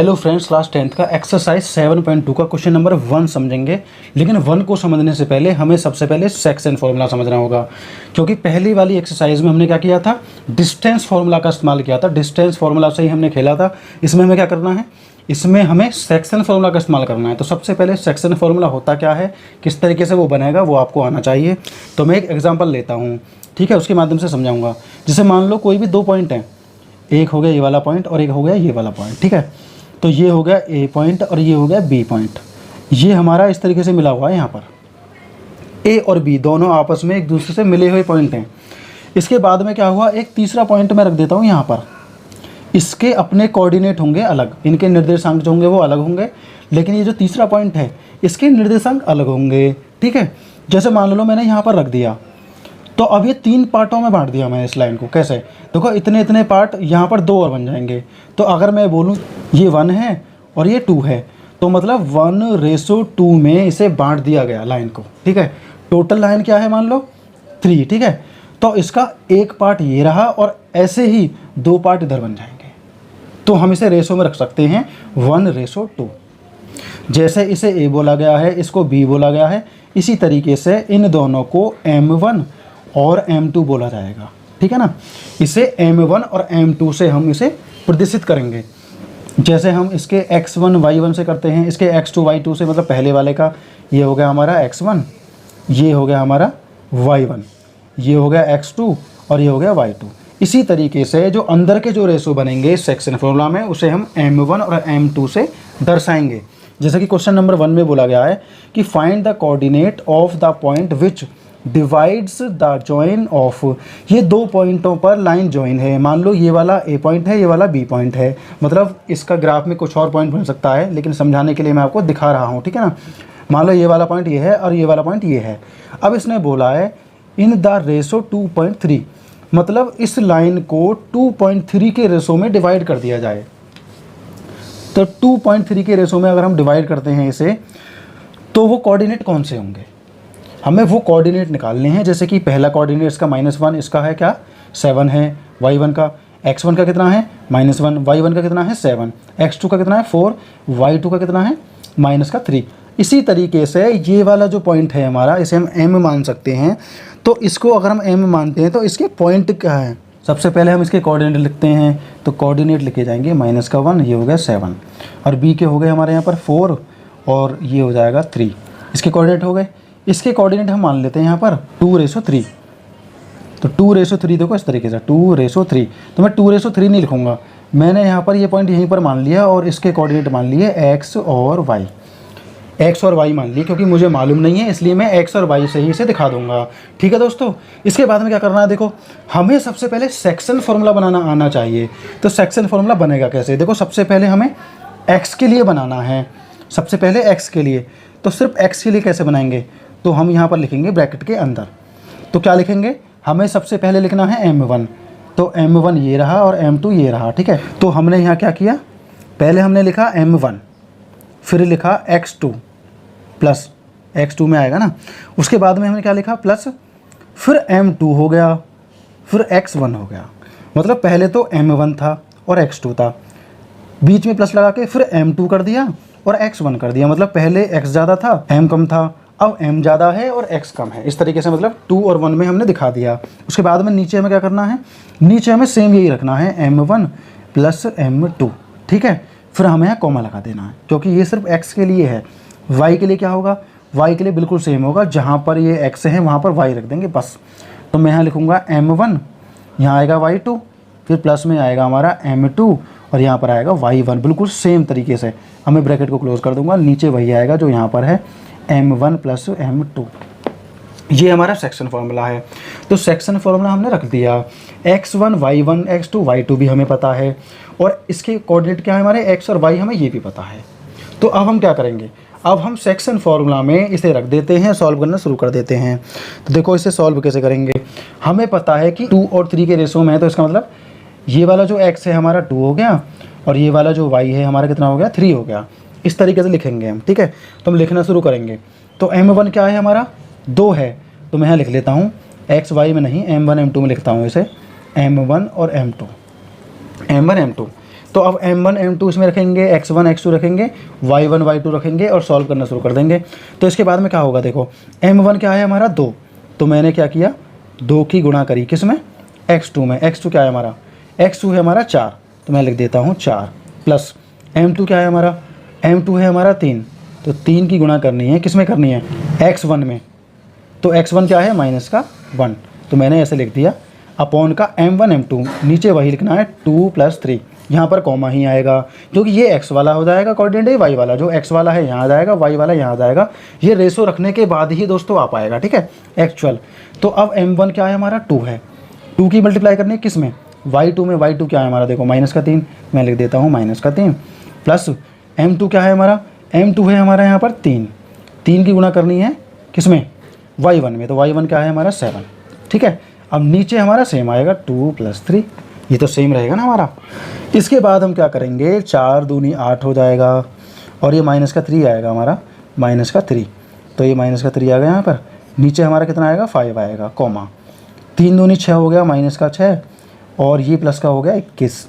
Hello friends, class 10th का exercise 7.2 का question number 1 समझेंगे। लेकिन 1 को समझने से पहले हमें सबसे पहले सेक्शन फार्मूला समझना होगा, क्योंकि पहली वाली एक्सरसाइज में हमने क्या किया था, डिस्टेंस फार्मूला का इस्तेमाल किया था। डिस्टेंस फार्मूला से ही हमने खेला था। इसमें हमें क्या करना है, इसमें हमें सेक्शन फार्मूला का इस्तेमाल करना है। तो सबसे पहले सेक्शन फार्मूला होता क्या है, किस तरीके से वो बनेगा, वो आपको आना चाहिए। तो मैं एक एग्जाम्पल लेता हूँ, ठीक है, उसके माध्यम से समझाऊँगा। जैसे मान लो कोई भी 2 पॉइंट हैं, एक हो गया ये वाला पॉइंट और एक हो गया ये वाला पॉइंट, ठीक है। तो ये हो गया ए पॉइंट और ये हो गया बी पॉइंट। ये हमारा इस तरीके से मिला हुआ है। यहाँ पर ए और बी दोनों आपस में एक दूसरे से मिले हुए पॉइंट हैं। इसके बाद में क्या हुआ, एक तीसरा पॉइंट मैं रख देता हूँ यहाँ पर। इसके अपने कोऑर्डिनेट होंगे अलग, इनके निर्देशांक जो होंगे वो अलग होंगे, लेकिन ये जो तीसरा पॉइंट है इसके निर्देशांक अलग होंगे, ठीक है। जैसे मान लो मैंने यहाँ पर रख दिया, तो अब ये 3 पार्टों में बांट दिया मैंने इस लाइन को। कैसे, देखो इतने इतने पार्ट, यहाँ पर 2 और बन जाएंगे। तो अगर मैं बोलूँ ये 1 है और ये 2 है, तो मतलब 1:2 में इसे बांट दिया गया लाइन को, ठीक है। टोटल लाइन क्या है, मान लो 3, ठीक है। तो इसका एक पार्ट ये रहा और ऐसे ही 2 पार्ट इधर बन जाएंगे। तो हम इसे रेशो में रख सकते हैं 1:2। जैसे इसे ए बोला गया है, इसको बी बोला गया है, इसी तरीके से इन दोनों को M1 और M2 बोला जाएगा, ठीक है ना। इसे M1 और M2 से हम इसे प्रदर्शित करेंगे। जैसे हम इसके X1 Y1 से करते हैं, इसके X2 Y2 से, मतलब पहले वाले का ये हो गया हमारा X1, ये हो गया हमारा Y1, ये हो गया X2 और ये हो गया Y2। इसी तरीके से जो अंदर के जो रेशो बनेंगे सेक्शन फॉर्मूला में, उसे हम M1 और M2 से दर्शाएंगे। जैसे कि क्वेश्चन नंबर 1 में बोला गया है कि find the coordinate of the point which divides the join of. ये 2 पॉइंटों पर लाइन जॉइन है। मान लो ये वाला ए पॉइंट है, ये वाला बी पॉइंट है। मतलब इसका ग्राफ में कुछ और पॉइंट बन सकता है, लेकिन समझाने के लिए मैं आपको दिखा रहा हूँ, ठीक है ना। मान लो ये वाला पॉइंट ये है और ये वाला पॉइंट ये है। अब इसने बोला है इन द रेशो 2.3, मतलब इस लाइन को 2.3 के रेशो में डिवाइड कर दिया जाए। तो 2.3 के रेशो में अगर हम डिवाइड करते हैं इसे, तो वो कोऑर्डिनेट कौन से होंगे, हमें वो कोऑर्डिनेट निकालने हैं। जैसे कि पहला कोऑर्डिनेट इसका -1, इसका है क्या 7 है। y1 का, x1 का कितना है -1, y1 का कितना है 7, x2 का कितना है 4, y2 का कितना है -3। इसी तरीके से ये वाला जो पॉइंट है हमारा, इसे हम m मान सकते हैं। तो इसको अगर हम m मानते हैं तो इसके पॉइंट क्या है, सबसे पहले हम इसके कोऑर्डिनेट लिखते हैं। तो कोऑर्डिनेट लिखे जाएंगे -1, ये हो गया 7, और b के हो गए हमारे यहाँ पर 4 और ये हो जाएगा 3। इसके कोऑर्डिनेट हो गए। इसके कोऑर्डिनेट हम मान लेते हैं यहाँ पर 2:3। तो 2:3 देखो इस तरीके से 2:3। तो मैं 2:3 नहीं लिखूँगा, मैंने यहाँ पर ये पॉइंट यहीं पर मान लिया और इसके कोऑर्डिनेट मान लिए x और y। x और y मान लिए, क्योंकि मुझे मालूम नहीं है इसलिए मैं x और y से ही इसे दिखा दूंगा, ठीक है दोस्तों। इसके बाद में क्या करना है, देखो हमें सबसे पहले सेक्शन फार्मूला बनाना आना चाहिए। तो सेक्शन फार्मूला बनेगा कैसे, देखो सबसे पहले हमें x के लिए बनाना है। सबसे पहले x के लिए, तो सिर्फ x के लिए कैसे बनाएंगे, तो हम यहाँ पर लिखेंगे ब्रैकेट के अंदर। तो क्या लिखेंगे, हमें सबसे पहले लिखना है M1। तो M1 ये रहा और M2 ये रहा, ठीक है। तो हमने यहाँ क्या किया, पहले हमने लिखा M1, फिर लिखा X2 प्लस, X2 में आएगा ना। उसके बाद में हमने क्या लिखा प्लस, फिर M2 हो गया, फिर X1 हो गया। मतलब पहले तो M1 था और X2 था, बीच में प्लस लगा के फिर M2 कर दिया और X1 कर दिया। मतलब पहले X ज़्यादा था, M कम था, अब M ज़्यादा है और X कम है। इस तरीके से मतलब 2 और 1 में हमने दिखा दिया। उसके बाद में नीचे हमें क्या करना है, नीचे हमें सेम यही रखना है M1 प्लस M2, ठीक है। फिर हमें यहाँ कॉमा लगा देना है, क्योंकि ये सिर्फ X के लिए है। Y के लिए क्या होगा, Y के लिए बिल्कुल सेम होगा, जहाँ पर ये X है वहाँ पर Y रख देंगे बस। तो मैं यहाँ लिखूँगा M1, यहाँ आएगा Y2, फिर प्लस में आएगा हमारा M2 और यहाँ पर आएगा Y1। बिल्कुल सेम तरीके से हमें ब्रैकेट को क्लोज कर दूंगा, नीचे वही आएगा जो यहाँ पर है M1 प्लस M2। ये हमारा सेक्शन फार्मूला है। तो सेक्शन फार्मूला हमने रख दिया। X1 Y1 X2 Y2 भी हमें पता है, और इसके कोऑर्डिनेट क्या है हमारे X और Y, हमें ये भी पता है। तो अब हम क्या करेंगे, अब हम सेक्शन फार्मूला में इसे रख देते हैं, सॉल्व करना शुरू कर देते हैं। तो देखो इसे सॉल्व कैसे करेंगे, हमें पता है कि 2 और 3 के रेशो में है। तो इसका मतलब ये वाला जो x है हमारा 2 हो गया और ये वाला जो y है हमारा कितना हो गया 3 हो गया। इस तरीके से लिखेंगे हम, ठीक है। तो हम लिखना शुरू करेंगे। तो M1 क्या है हमारा 2 है, तो मैं यहाँ लिख लेता हूँ, x y में नहीं M1 M2 में लिखता हूँ इसे, M1 और M2, M1 M2। तो अब m1 m2 इसमें रखेंगे, x1 x2 रखेंगे, y1 y2 रखेंगे और सॉल्व करना शुरू कर देंगे। तो इसके बाद में क्या होगा, देखो m1 क्या है हमारा 2, तो मैंने क्या किया 2 की गुणा करी किस में, x2 में। x2 क्या है हमारा, x2 है हमारा 4, तो मैं लिख देता हूँ 4 प्लस m2 क्या है हमारा, m2 है हमारा 3, तो 3 की गुणा करनी है किस में करनी है, x1 में। तो x1 क्या है माइनस का 1, तो मैंने ऐसे लिख दिया अपॉन का m1 m2, नीचे वही लिखना है 2 + 3, यहाँ पर कॉमा ही आएगा क्योंकि ये x वाला हो जाएगा कोऑर्डिनेट, y वाला जो x वाला है यहाँ आ जाएगा, y वाला यहाँ आ जाएगा। ये रेशो रखने के बाद ही दोस्तों आ पाएगा, ठीक है एक्चुअल। तो अब m1 क्या है हमारा 2 है, 2 की मल्टीप्लाई करनी है किस में, y2 में। y2 क्या है हमारा देखो माइनस का 3, मैं लिख देता हूँ माइनस का 3 प्लस m2 क्या है हमारा, m2 है हमारा यहाँ पर 3, 3 की गुणा करनी है किस में, y1 में। तो y1 क्या है हमारा 7, ठीक है। अब नीचे हमारा सेम आएगा 2 + 3, ये तो सेम रहेगा ना हमारा। इसके बाद हम क्या करेंगे, 4 दूनी 8 हो जाएगा और ये माइनस का 3 आएगा हमारा, माइनस का 3, तो ये माइनस का 3 आ गया यहाँ पर। नीचे हमारा कितना आएगा 5 आएगा, कॉमा 3 दूनी 6 हो गया, माइनस का 6 और ये प्लस का हो गया 21,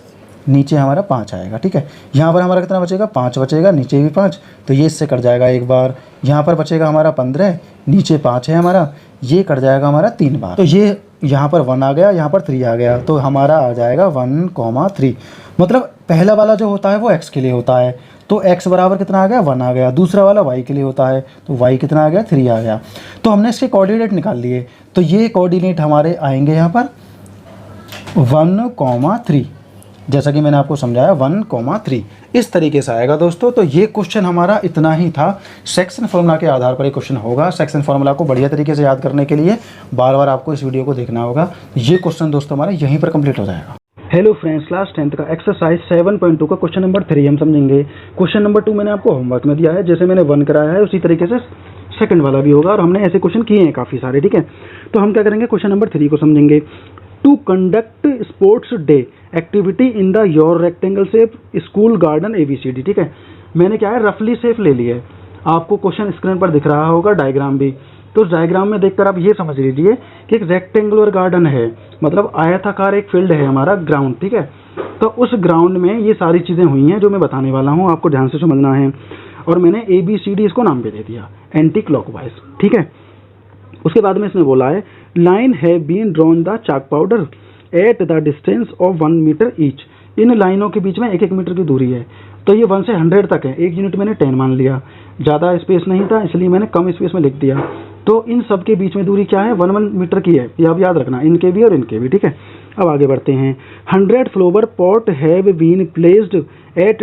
नीचे हमारा 5 आएगा, ठीक है। यहाँ पर हमारा कितना बचेगा 5 बचेगा, नीचे भी 5, तो ये इससे कट जाएगा एक बार। यहाँ पर बचेगा हमारा 15, नीचे 5 है हमारा, ये कट जाएगा हमारा 3 बार। तो ये यहाँ पर 1 आ गया, यहाँ पर 3 आ गया, तो हमारा आ जाएगा 1, 3। मतलब पहला वाला जो होता है वो x के लिए होता है, तो x बराबर कितना आ गया 1 आ गया। दूसरा वाला y के लिए होता है, तो y कितना आ गया 3 आ गया। तो हमने इसके कोऑर्डिनेट निकाल लिए, तो ये कोऑर्डिनेट हमारे आएंगे यहाँ पर 1, 3, जैसा कि मैंने आपको समझाया 1, 3 इस तरीके से आएगा दोस्तों। तो ये क्वेश्चन हमारा इतना ही था। सेक्शन फार्मूला के आधार पर ये क्वेश्चन होगा। सेक्शन फार्मूला को बढ़िया तरीके से याद करने के लिए बार बार आपको इस वीडियो को देखना होगा। ये क्वेश्चन दोस्तों हमारा यहीं पर कंप्लीट हो जाएगा। हेलो फ्रेंड्स, क्लास 10th का एक्सरसाइज 7.2 का क्वेश्चन नंबर 3 हम समझेंगे। क्वेश्चन नंबर 2 मैंने आपको होमवर्क में दिया है, जैसे मैंने 1 कराया है उसी तरीके से सेकंड वाला भी होगा और हमने ऐसे क्वेश्चन किए हैं काफ़ी सारे, ठीक है। तो हम क्या करेंगे, क्वेश्चन नंबर 3 को समझेंगे। To conduct sports day activity in the your rectangle shape school garden ABCD, ठीक है। मैंने क्या है रफली शेप ले लिया है, आपको क्वेश्चन स्क्रीन पर दिख रहा होगा डायग्राम भी। तो डायग्राम में देखकर आप ये समझ लीजिए कि एक रेक्टेंगुलर गार्डन है, मतलब आयताकार एक फील्ड है हमारा ग्राउंड, ठीक है। तो उस ग्राउंड में ये सारी चीज़ें हुई हैं जो मैं बताने वाला हूँ, आपको ध्यान से समझना है। और मैंने ABCD इसको नाम भी दे दिया, एंटी क्लॉकवाइज, ठीक है। उसके बाद में इसने बोला है लाइन है been drawn the chalk powder at the distance of 1 metre each. इन लाइनों के बीच में 1-1 मीटर की दूरी है, तो ये 1 से 100 तक है। एक यूनिट मैंने 10 मान लिया, ज़्यादा स्पेस नहीं था इसलिए मैंने कम स्पेस में लिख दिया। तो इन सब के बीच में दूरी क्या है 1 मीटर की है, ये आप याद रखना, इनके भी और इनके भी, ठीक है। अब आगे बढ़ते हैं। 100 flower pot have been placed at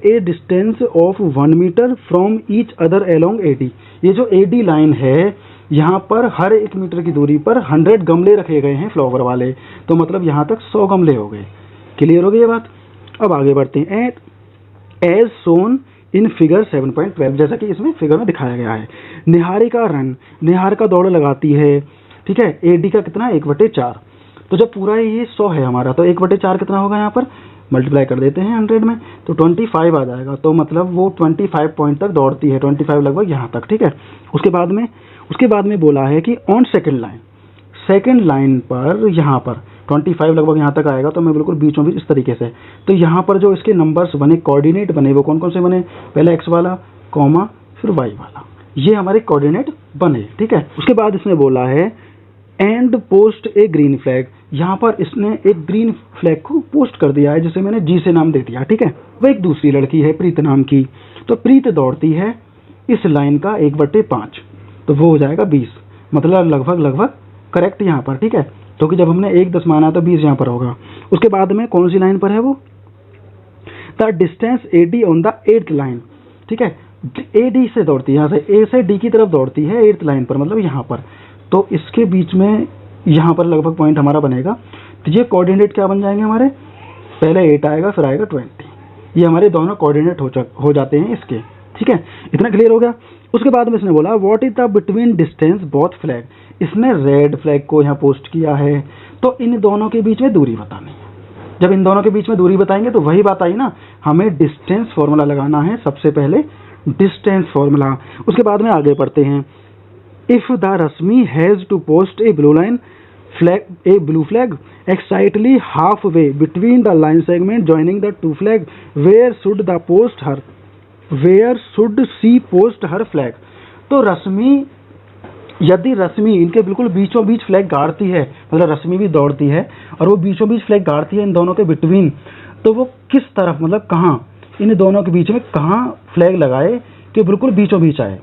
a distance of 1 metre from each other along AD। ये जो AD लाइन है यहाँ पर हर 1 मीटर की दूरी पर 100 गमले रखे गए हैं फ्लावर वाले, तो मतलब यहाँ तक 100 गमले हो गए। क्लियर हो गई ये बात। अब आगे बढ़ते हैं। एज सोन इन फिगर 7.12, जैसा कि इसमें फिगर में दिखाया गया है। निहारिका रन, निहारिका दौड़ लगाती है, ठीक है। AD का कितना 1/4, तो जब पूरा ये 100 है हमारा, तो 1/4 कितना होगा, यहाँ पर मल्टीप्लाई कर देते हैं 100 में, तो 25 आ जाएगा। तो मतलब वो 25 पॉइंट तक दौड़ती है, 25 लगभग यहाँ तक, ठीक है। उसके बाद में बोला है कि ऑन सेकंड लाइन पर यहाँ पर 25 लगभग यहाँ तक आएगा, तो मैं बिल्कुल बीचों बीच इस तरीके से। तो यहाँ पर जो इसके नंबर्स बने, कोऑर्डिनेट बने, वो कौन कौन से बने, पहले x वाला, कॉमा, फिर y वाला, ये हमारे कोऑर्डिनेट बने, ठीक है। उसके बाद इसने बोला है and post A green flag, यहाँ पर इसने एक ग्रीन फ्लैग को पोस्ट कर दिया है, जिसे मैंने G से नाम दे दिया, ठीक है। वो एक दूसरी लड़की है प्रीत नाम की, तो प्रीत दौड़ती है इस लाइन का 1/5, तो वो हो जाएगा 20, मतलब लगभग करेक्ट यहाँ पर, ठीक है। क्योंकि जब हमने 1 माना तो 20 यहाँ पर होगा। उसके बाद में कौन सी लाइन पर है वो, the distance AD on the 8th line, ठीक है। AD से दौड़ती है, यहाँ से A से D की तरफ दौड़ती है 8th लाइन पर, मतलब यहाँ पर। तो इसके बीच में यहाँ पर लगभग पॉइंट हमारा बनेगा। तो ये कोऑर्डिनेट क्या बन जाएंगे हमारे, पहले 8 आएगा फिर आएगा 20, ये हमारे दोनों कोऑर्डिनेट हो जाते हैं इसके, ठीक है। इतना क्लियर हो गया। उसके बाद में इसने बोला what is the between distance both flag, इसने रेड फ्लैग को यहाँ पोस्ट किया है, तो इन दोनों के बीच में दूरी बतानी है। जब इन दोनों के बीच में दूरी बताएंगे तो वही बात आई ना, हमें डिस्टेंस फॉर्मूला लगाना है, सबसे पहले डिस्टेंस फॉर्मूला। उसके बाद में आगे पढ़ते हैं। If the Rashmi has to post a blue flag exactly halfway between the line segment joining the two flag, where should the post her, where should she post her flag. तो रश्मि, यदि रश्मि इनके बिल्कुल बीचों बीच फ्लैग गाड़ती है, मतलब रश्मि भी दौड़ती है और वो बीचों बीच फ्लैग गाड़ती है इन दोनों के बिटवीन, तो वो किस तरफ, मतलब कहाँ, इन दोनों के बीच में कहाँ फ्लैग लगाए कि बिल्कुल बीचों बीच आए।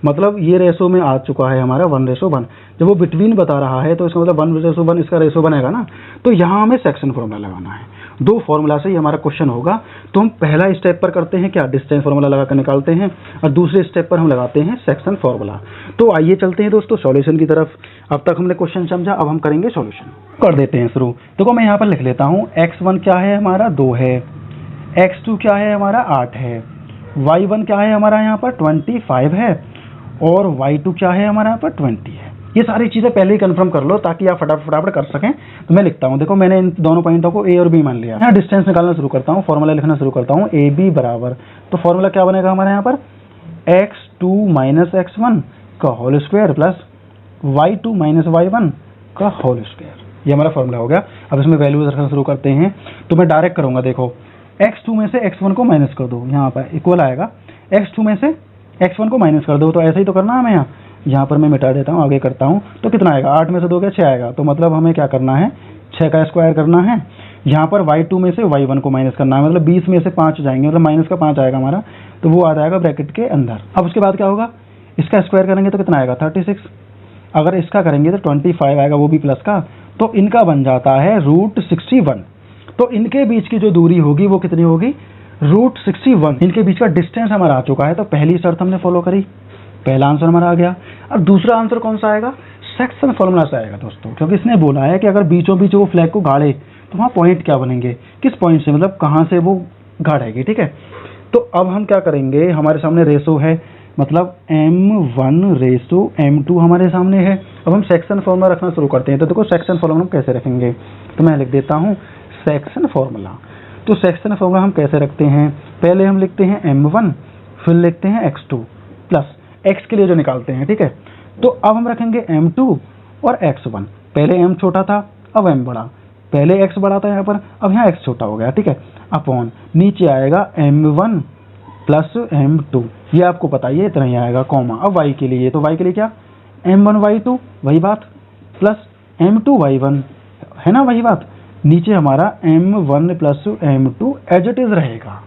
मतलब ये रेशो में आ चुका है हमारा 1:1। जब वो बिटवीन बता रहा है तो इसका मतलब 1:1 इसका रेशो बनेगा ना। तो यहाँ हमें सेक्शन फॉर्मूला लगाना है। 2 फॉर्मूला से ही हमारा क्वेश्चन होगा। तो हम पहला स्टेप पर करते हैं क्या, डिस्टेंस फॉर्मूला लगा कर निकालते हैं, और दूसरे स्टेप पर हम लगाते हैं सेक्शन फॉर्मूला। तो आइए चलते हैं दोस्तों सॉल्यूशन की तरफ। अब तक हमने क्वेश्चन समझा, अब हम करेंगे सॉल्यूशन। कर देते हैं शुरू। देखो मैं यहाँ पर लिख लेता हूँ, x1 क्या है हमारा 2 है, x2 क्या है हमारा 8 है, y1 क्या है हमारा यहाँ पर 25 है, और y2 क्या है हमारा यहाँ पर 20 है। ये सारी चीज़ें पहले ही कंफर्म कर लो ताकि आप फटाफट कर सकें। तो मैं लिखता हूँ, देखो मैंने इन दोनों पॉइंटों को a और b मान लिया। यहाँ डिस्टेंस निकालना शुरू करता हूँ, फॉर्मूला लिखना शुरू करता हूँ। AB बराबर, तो फॉर्मूला क्या बनेगा हमारे यहाँ पर, x2 माइनस x1 का whole square plus y2 minus y1 का होल स्क्वायर। ये हमारा फॉर्मूला हो गया। अब इसमें वैल्यूज रखना शुरू करते हैं। तो मैं डायरेक्ट करूँगा, देखो x2 में से x1 को माइनस कर दो, यहाँ पर इक्वल आएगा, x2 में से x1 को माइनस कर दो। तो ऐसे ही तो करना है हमें, यहाँ पर मैं मिटा देता हूँ, आगे करता हूँ। तो कितना आएगा, 8 में से 2 क्या 6 आएगा। तो मतलब हमें क्या करना है, 6 का स्क्वायर करना है। यहाँ पर y2 में से y1 को माइनस करना है, मतलब 20 में से 5 जाएंगे, मतलब माइनस का 5 आएगा हमारा, तो वो आ जाएगा ब्रैकेट के अंदर। अब उसके बाद क्या होगा, इसका स्क्वायर करेंगे तो कितना आएगा 36, अगर इसका करेंगे तो 25 आएगा, वो भी प्लस का। तो इनका बन जाता है √61। तो इनके बीच की जो दूरी होगी वो कितनी होगी, √61। इनके बीच का डिस्टेंस हमारा आ चुका है। तो पहली शर्त हमने फॉलो करी, पहला आंसर हमारा आ गया। अब दूसरा आंसर कौन सा आएगा, सेक्शन फॉर्मूला से आएगा दोस्तों, क्योंकि इसने बोला है कि अगर बीचों बीच वो फ्लैग को गाड़े तो वहाँ पॉइंट क्या बनेंगे, किस पॉइंट से, मतलब कहाँ से वो गाड़ेगी। ठीक है, तो अब हम क्या करेंगे, हमारे सामने रेशो है, मतलब m1:m2 हमारे सामने है। अब हम सेक्शन फॉर्मूला रखना शुरू करते हैं। तो देखो सेक्शन फॉर्मूला हम कैसे रखेंगे, तो मैं लिख देता हूँ सेक्शन फॉर्मूला। तो सेक्शन फॉर्मूला हम कैसे रखते हैं, पहले हम लिखते हैं m1, फिर लिखते हैं x2 प्लस x के लिए जो निकालते हैं। ठीक है, तो अब हम रखेंगे m2 और x1। पहले m छोटा था, अब m बड़ा, पहले x बड़ा था यहाँ पर, अब यहाँ x छोटा हो गया। ठीक है, अपॉन नीचे आएगा m1 प्लस m2, ये आपको पता ही है, इतना ही आएगा, कॉमा। अब y के लिए, तो y के लिए क्या, m1 y2 वही बात, प्लस m2 y1 है ना, वही बात। नीचे हमारा m1 plus m2 as it is रहेगा।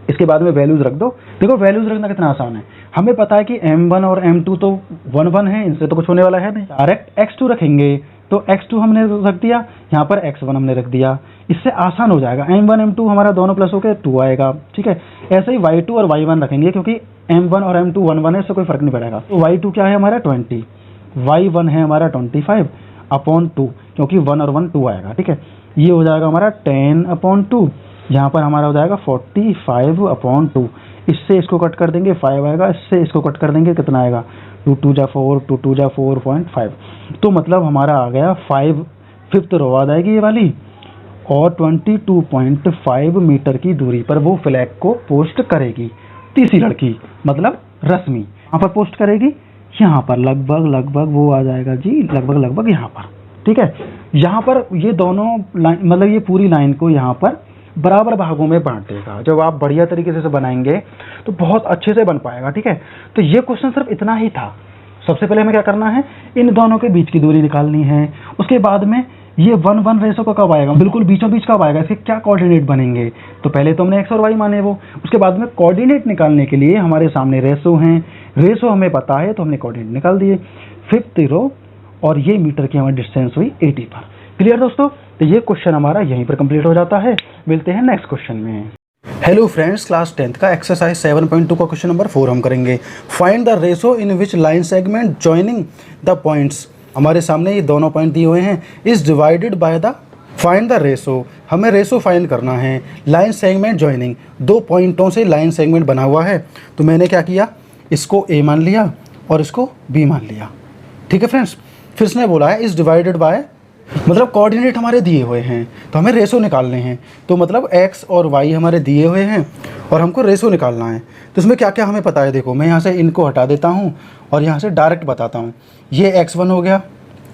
इसके बाद में वैल्यूज रख दो। देखो वैल्यूज रखना कितना आसान है, हमें पता है कि m1 और m2 तो 1 है, इनसे तो कुछ होने वाला है नहीं। डायरेक्ट x2 रखेंगे, तो x2 हमने रख दिया, यहाँ पर x1 हमने रख दिया, इससे आसान हो जाएगा। m1 m2 हमारा दोनों प्लस होकर 2 आएगा। ठीक है, ऐसे ही y2 और y1 रखेंगे, क्योंकि m1 और m2 1 है, इससे कोई फर्क नहीं पड़ेगा। तो y2 क्या है हमारा 20, y1 है हमारा 25 अपॉन 2, क्योंकि 1 और 1 2 आएगा। ठीक है, ये हो जाएगा हमारा 10/2, यहाँ पर हमारा हो जाएगा 45/2। इससे इसको कट कर देंगे 5 आएगा, इससे इसको कट कर देंगे कितना आएगा 2 2 जा 4, 2 2 जा 4.5। तो मतलब हमारा आ गया 5 5th रो आ जाएगी ये वाली, और 22.5 मीटर की दूरी पर वो फ्लैग को पोस्ट करेगी। तीसरी लड़की मतलब रश्मि यहाँ पर पोस्ट करेगी, यहाँ पर लगभग वो आ जाएगा जी, लगभग यहाँ पर। ठीक है, यहाँ पर ये दोनों लाइन, मतलब ये पूरी लाइन को यहाँ पर बराबर भागों में बांट देगा। जब आप बढ़िया तरीके से बनाएंगे तो बहुत अच्छे से बन पाएगा। ठीक है, तो ये क्वेश्चन सिर्फ इतना ही था। सबसे पहले हमें क्या करना है, इन दोनों के बीच की दूरी निकालनी है। उसके बाद में ये 1:1 रेशो का कब आएगा, बिल्कुल बीचों बीच कब आएगा, इसके क्या कोऑर्डिनेट बनेंगे। तो पहले तो हमने x और y माने वो, उसके बाद में कोऑर्डिनेट निकालने के लिए हमारे सामने रेशो हैं, रेशो हमें पता है तो हमने कोऑर्डिनेट निकाल दिए। 5th रो और ये मीटर की हमारी डिस्टेंस हुई 80 पर। क्लियर दोस्तों, तो ये क्वेश्चन हमारा यहीं पर कंप्लीट हो जाता है। मिलते हैं नेक्स्ट क्वेश्चन में। हेलो फ्रेंड्स, क्लास 10th का एक्सरसाइज 7.2 का क्वेश्चन नंबर 4 हम करेंगे। Find the ratio in which line segment joining the points. हमारे सामने ये दोनों पॉइंट दिए हुए हैं, is divided by the, find the ratio, हमें रेशो फाइंड करना है। लाइन सेगमेंट जॉइनिंग, 2 पॉइंटों से लाइन सेगमेंट बना हुआ है। तो मैंने क्या किया, इसको a मान लिया और इसको b मान लिया। ठीक है फ्रेंड्स, फिर इसने बोला है इज डिवाइडेड बाय, मतलब कोऑर्डिनेट हमारे दिए हुए हैं तो हमें रेशो निकालने हैं। तो मतलब x और y हमारे दिए हुए हैं और हमको रेशो निकालना है। तो इसमें क्या क्या हमें पता है, देखो मैं यहाँ से इनको हटा देता हूँ और यहाँ से डायरेक्ट बताता हूँ। ये x1 हो गया,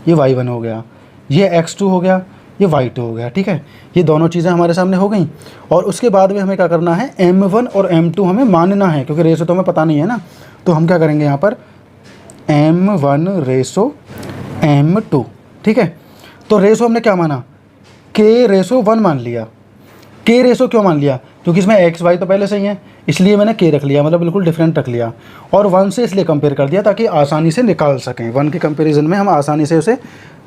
ये y1 हो गया, ये x2 हो गया, ये y2 हो गया, ठीक है। ये दोनों चीज़ें हमारे सामने हो गई। और उसके बाद में हमें क्या करना है, m1 और m2 हमें मानना है, क्योंकि रेशो तो हमें पता नहीं है ना। तो हम क्या करेंगे यहाँ पर m1 रेशो m2, ठीक है। तो रेशो हमने क्या माना, k रेशो 1 मान लिया। k रेशो क्यों मान लिया, क्योंकि इसमें एक्स वाई तो पहले से ही है, इसलिए मैंने k रख लिया, मतलब बिल्कुल डिफरेंट रख लिया। और 1 से इसलिए कंपेयर कर दिया ताकि आसानी से निकाल सकें, 1 के कंपेरिजन में हम आसानी से उसे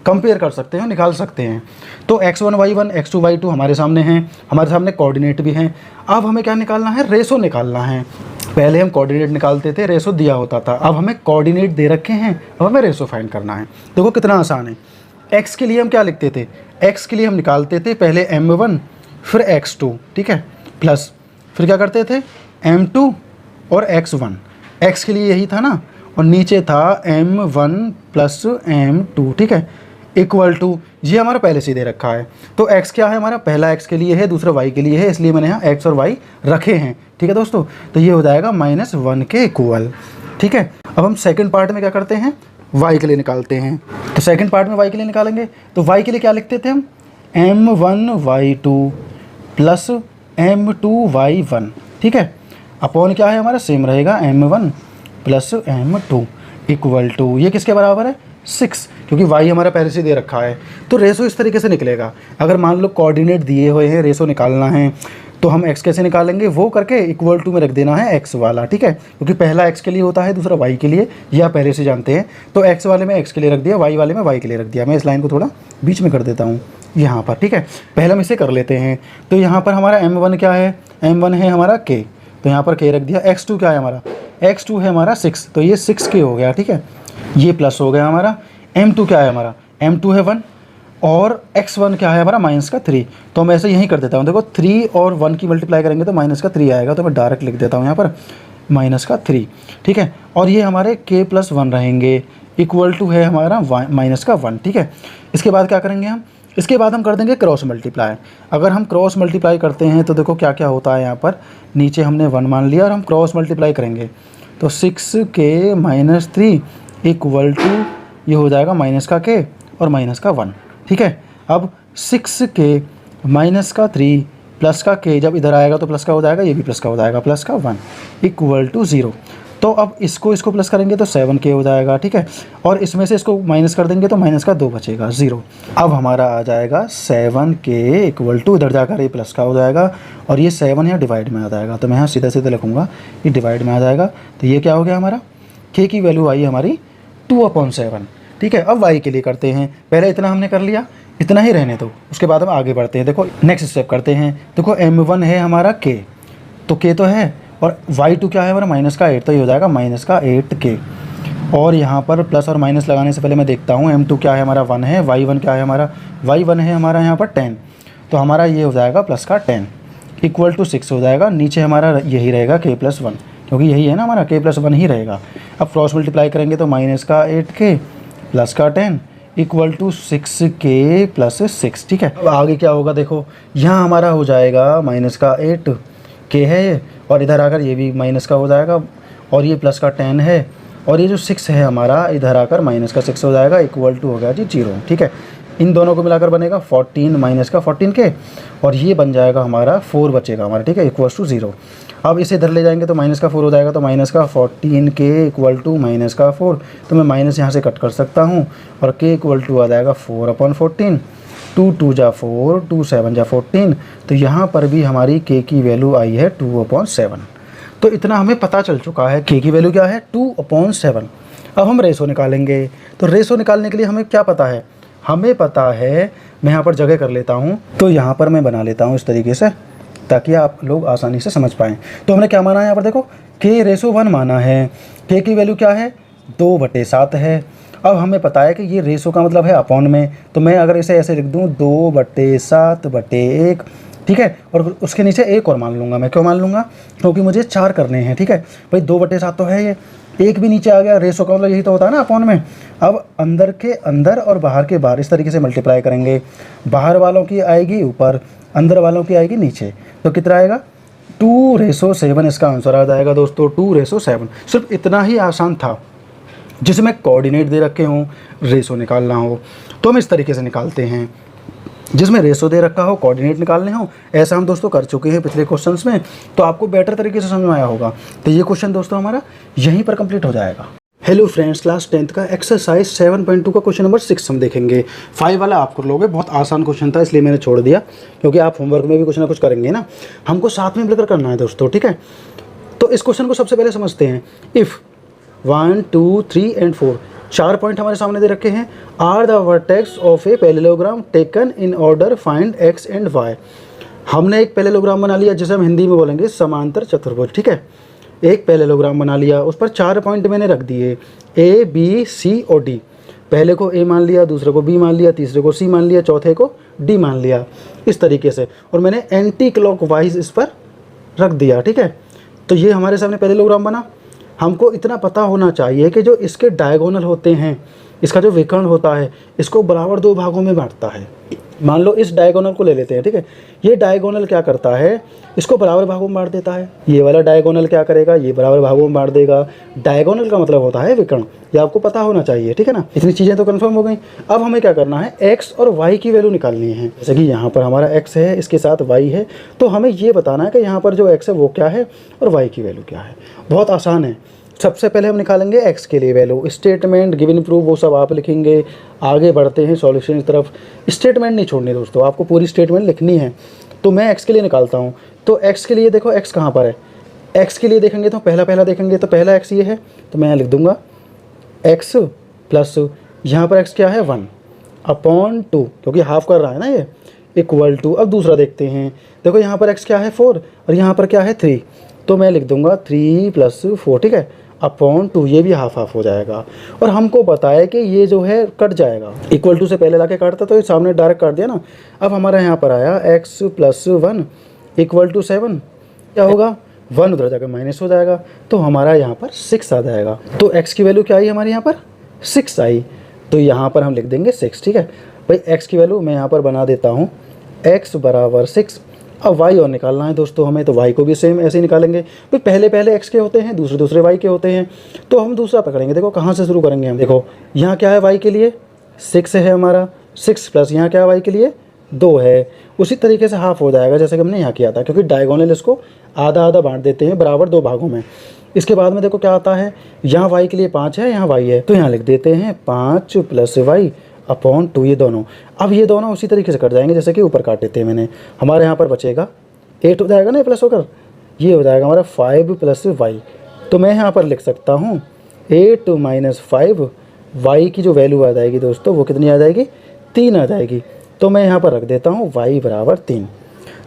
कंपेयर कर सकते हैं, निकाल सकते हैं। तो x1 y1 x2 y2 हमारे सामने हैं, हमारे सामने कोऑर्डिनेट भी हैं। अब हमें क्या निकालना है, रेशो निकालना है। पहले हम कोऑर्डिनेट निकालते थे, रेशो दिया होता था। अब हमें कोऑर्डिनेट दे रखे हैं, अब हमें रेशो फाइंड करना है। देखो कितना आसान है। x के लिए हम क्या लिखते थे, x के लिए हम निकालते थे पहले m1 फिर x2, ठीक है, प्लस फिर क्या करते थे m2 और x1। x के लिए यही था ना, और नीचे था m1 प्लस m2, ठीक है, इक्वल टू, ये हमारा पहले से दे रखा है। तो x क्या है हमारा, पहला x के लिए है, दूसरा y के लिए है, इसलिए मैंने यहाँ x और y रखे हैं, ठीक है दोस्तों। तो ये हो जाएगा -1 के इक्वल, ठीक है। अब हम सेकंड पार्ट में क्या करते हैं, y के लिए निकालते हैं। तो सेकंड पार्ट में y के लिए निकालेंगे, तो y के लिए क्या लिखते थे हम, m1 y2 plus m2 y1, ठीक है। अपॉन क्या है हमारा, सेम रहेगा m1 plus m2 equal to, ये किसके बराबर है, 6, क्योंकि y हमारा पहले से दे रखा है। तो रेशो इस तरीके से निकलेगा। अगर मान लो कोऑर्डिनेट दिए हुए हैं, रेशो निकालना है, तो हम x कैसे निकालेंगे, वो करके इक्वल टू में रख देना है x वाला, ठीक है, क्योंकि पहला x के लिए होता है, दूसरा y के लिए, ये आप पहले से जानते हैं। तो x वाले में x के लिए रख दिया, y वाले में y के लिए रख दिया। मैं इस लाइन को थोड़ा बीच में कर देता हूँ यहाँ पर, ठीक है। पहले हम इसे कर लेते हैं। तो यहाँ पर हमारा m1 क्या है, m1 है हमारा k, तो यहाँ पर k रख दिया। x2 क्या है हमारा, x2 है हमारा 6, तो ये 6k हो गया, ठीक है। ये प्लस हो गया हमारा। m2 क्या है हमारा, m2 है 1, और x1 क्या है हमारा, -3। तो मैं ऐसे यहीं कर देता हूँ, देखो 3 और 1 की मल्टीप्लाई करेंगे तो -3 आएगा, तो मैं डायरेक्ट लिख देता हूँ यहाँ पर -3, ठीक है। और ये हमारे k+1 रहेंगे, इक्वल टू है हमारा -1, ठीक है। इसके बाद क्या करेंगे हम, इसके बाद हम कर देंगे क्रॉस मल्टीप्लाई। अगर हम क्रॉस मल्टीप्लाई करते हैं तो देखो क्या क्या होता है, यहाँ पर नीचे हमने 1 मान लिया और हम क्रॉस मल्टीप्लाई करेंगे तो 6k - 3 इक्वल टू, ये हो जाएगा -k और -1, ठीक है। अब 6k - 3 प्लस का k जब इधर आएगा तो प्लस का हो जाएगा, ये भी प्लस का हो जाएगा, +1 इक्वल टू 0। तो अब इसको प्लस करेंगे तो 7k हो जाएगा, ठीक है। और इसमें से इसको माइनस कर देंगे तो -2 बचेगा, 0। अब हमारा आ जाएगा 7k इक्वल टू, इधर जाकर ये प्लस का हो जाएगा और ये 7 यहाँ डिवाइड में आ जाएगा, तो मैं यहाँ सीधा सीधा लिखूँगा, ये डिवाइड में आ जाएगा। तो ये क्या हो गया हमारा, k की वैल्यू आई हमारी 2/7, ठीक है। अब y के लिए करते हैं, पहले इतना हमने कर लिया, इतना ही रहने दो, उसके बाद हम आगे बढ़ते हैं। देखो नेक्स्ट स्टेप करते हैं। देखो m1 है हमारा k, तो k तो है, और y2 क्या है हमारा -8, तो ये हो जाएगा -8k। और यहाँ पर प्लस और माइनस लगाने से पहले मैं देखता हूँ m2 क्या है हमारा 1 है, y1 क्या है हमारा, y1 है हमारा यहाँ पर 10, तो हमारा ये हो जाएगा +10 इक्वल टू 6 हो जाएगा। नीचे हमारा यही रहेगा k+1, क्योंकि यही है ना हमारा, k+1 ही रहेगा। अब क्रॉस मल्टीप्लाई करेंगे तो -8k +10 इक्वल टू 6k + 6, ठीक है। अब आगे क्या होगा, देखो यहाँ हमारा हो जाएगा -8k है ये, और इधर आकर ये भी माइनस का हो जाएगा, और ये +10 है, और ये जो 6 है हमारा इधर आकर -6 हो जाएगा, इक्वल टू हो गया जी 0, ठीक है। इन दोनों को मिलाकर बनेगा 14 -14k, और ये बन जाएगा हमारा 4 बचेगा हमारा, ठीक है, इक्वल टू 0। अब इसे इधर ले जाएंगे तो -4 हो जाएगा, तो -14k इक्वल टू -4, तो मैं माइनस यहाँ से कट कर सकता हूँ, और k इक्वल टू आ जाएगा 4/14, 2 2 जा 4, 2 7 जा 14, तो यहाँ पर भी हमारी k की वैल्यू आई है 2/7। तो इतना हमें पता चल चुका है, k की वैल्यू क्या है 2/7। अब हम रेशो निकालेंगे। तो रेशो निकालने के लिए हमें क्या पता है, हमें पता है, मैं यहाँ पर जगह कर लेता हूँ, तो यहाँ पर मैं बना लेता हूँ इस तरीके से, ताकि आप लोग आसानी से समझ पाएँ। तो हमने क्या माना है यहाँ पर, देखो k/1 माना है, k की वैल्यू क्या है 2/7 है। अब हमें पता है कि ये रेशो का मतलब है अपॉन में, तो मैं अगर इसे ऐसे लिख दूँ 2/7/1, ठीक है, और उसके नीचे एक और मान लूँगा। मैं क्यों मान लूँगा, क्योंकि मुझे 4 करने हैं, ठीक है भाई। 2/7 तो है, ये एक भी नीचे आ गया, रेशो का मतलब यही तो होता है ना अपॉन में। अब अंदर के अंदर और बाहर के बाहर इस तरीके से मल्टीप्लाई करेंगे, बाहर वालों की आएगी ऊपर, अंदर वालों की आएगी नीचे, तो कितना आएगा 2/7, इसका आंसर आ जाएगा दोस्तों 2/7। सिर्फ इतना ही आसान था, जिसमें कोऑर्डिनेट दे रखे हों, रेशो निकालना हो, तो हम इस तरीके से निकालते हैं। जिसमें रेशो दे रखा हो, कोऑर्डिनेट निकालने हो, ऐसा हम दोस्तों कर चुके हैं पिछले क्वेश्चंस में, तो आपको बेटर तरीके से समझ में आया होगा। तो ये क्वेश्चन दोस्तों हमारा यहीं पर कंप्लीट हो जाएगा। हेलो फ्रेंड्स, क्लास 10th का एक्सरसाइज 7.2 का क्वेश्चन नंबर 6 हम देखेंगे। 5 वाला आप कर लोगे, बहुत आसान क्वेश्चन था इसलिए मैंने छोड़ दिया, क्योंकि आप होमवर्क में भी कुछ ना कुछ करेंगे ना, हमको साथ में मिलकर करना है दोस्तों, ठीक है। तो इस क्वेश्चन को सबसे पहले समझते हैं। इफ़ 1 2 3 एंड 4 4 पॉइंट हमारे सामने दे रखे हैं। Are the vertex of a parallelogram taken in order find X and Y. हमने एक पैरेललोग्राम बना लिया, जिसे हम हिंदी में बोलेंगे समांतर चतुर्भुज, ठीक है। एक पैरेललोग्राम बना लिया, उस पर 4 पॉइंट मैंने रख दिए, ए बी सी और डी। पहले को ए मान लिया, दूसरे को बी मान लिया, तीसरे को सी मान लिया, चौथे को डी मान लिया, इस तरीके से। और मैंने एंटी क्लॉकवाइज इस पर रख दिया, ठीक है। तो ये हमारे सामने पैरेललोग्राम बना। हमको इतना पता होना चाहिए कि जो इसके डायगोनल होते हैं, इसका जो विकर्ण होता है, इसको बराबर 2 भागों में बांटता है। मान लो इस डायगोनल को ले लेते हैं, ठीक है। ये डायगोनल क्या करता है, इसको बराबर भागों में बांट देता है। ये वाला डायगोनल क्या करेगा, ये बराबर भागों में बांट देगा। डायगोनल का मतलब होता है विकर्ण, ये आपको पता होना चाहिए, ठीक है ना। इतनी चीज़ें तो कंफर्म हो गई। अब हमें क्या करना है, एक्स और वाई की वैल्यू निकालनी है। जैसे कि यहाँ पर हमारा एक्स है, इसके साथ वाई है, तो हमें ये बताना है कि यहाँ पर जो एक्स है वो क्या है और वाई की वैल्यू क्या है। बहुत आसान है। सबसे पहले हम निकालेंगे एक्स के लिए वैल्यू। स्टेटमेंट, गिवन, प्रूफ, वो सब आप लिखेंगे। आगे बढ़ते हैं सॉल्यूशन की तरफ। स्टेटमेंट नहीं छोड़नी दोस्तों, आपको पूरी स्टेटमेंट लिखनी है। तो मैं एक्स के लिए निकालता हूँ। तो एक्स के लिए देखो, एक्स कहाँ पर है। एक्स के लिए देखेंगे तो पहला देखेंगे तो पहला एक्स ये है, तो मैं यहाँ लिख दूंगा एक्स प्लस, यहाँ पर एक्स क्या है 1/2, क्योंकि हाफ कर रहा है ना ये, इक्वल टू। अब दूसरा देखते हैं, देखो यहाँ पर एक्स क्या है 4 और यहाँ पर क्या है 3, तो मैं लिख दूंगा 3 + 4, ठीक है, /2। ये भी हाफ हाफ हो जाएगा। और हमको बताया कि ये जो है कट जाएगा, इक्वल टू से पहले लाके काटता तो ये सामने डायरेक्ट काट दिया ना। अब हमारा यहाँ पर आया x + 1 = 7, क्या होगा 1 उधर जाकर माइनस हो जाएगा, तो हमारा यहाँ पर 6 आ जाएगा। तो x की वैल्यू क्या आई हमारे यहाँ पर 6 आई, तो यहाँ पर हम लिख देंगे 6, ठीक है भाई। x की वैल्यू मैं यहाँ पर बना देता हूँ, x = 6। अब y और निकालना है दोस्तों हमें, तो y को भी सेम ऐसे ही निकालेंगे। भाई पहले x के होते हैं, दूसरे y के होते हैं, तो हम दूसरा पकड़ेंगे। देखो कहाँ से शुरू करेंगे हम। देखो यहाँ क्या है y के लिए 6 है हमारा, 6 प्लस यहाँ क्या है y के लिए 2 है। उसी तरीके से हाफ हो जाएगा जैसे कि हमने यहाँ किया था, क्योंकि डायगोनल इसको आधा आधा बांट देते हैं बराबर 2 भागों में। इसके बाद में देखो क्या आता है, यहाँ y के लिए 5 है, यहाँ y है, तो यहाँ लिख देते हैं 5 + y/2, ये दोनों। अब ये दोनों उसी तरीके से कट जाएंगे जैसे कि ऊपर काटे थे मैंने। हमारे यहाँ पर बचेगा 8 हो जाएगा ना, प्लस होकर ये हो जाएगा हमारा 5 + y। तो मैं यहाँ पर लिख सकता हूँ 8 - 5, y की जो वैल्यू आ जाएगी दोस्तों वो कितनी आ जाएगी 3 आ जाएगी। तो मैं यहाँ पर रख देता हूँ y = 3।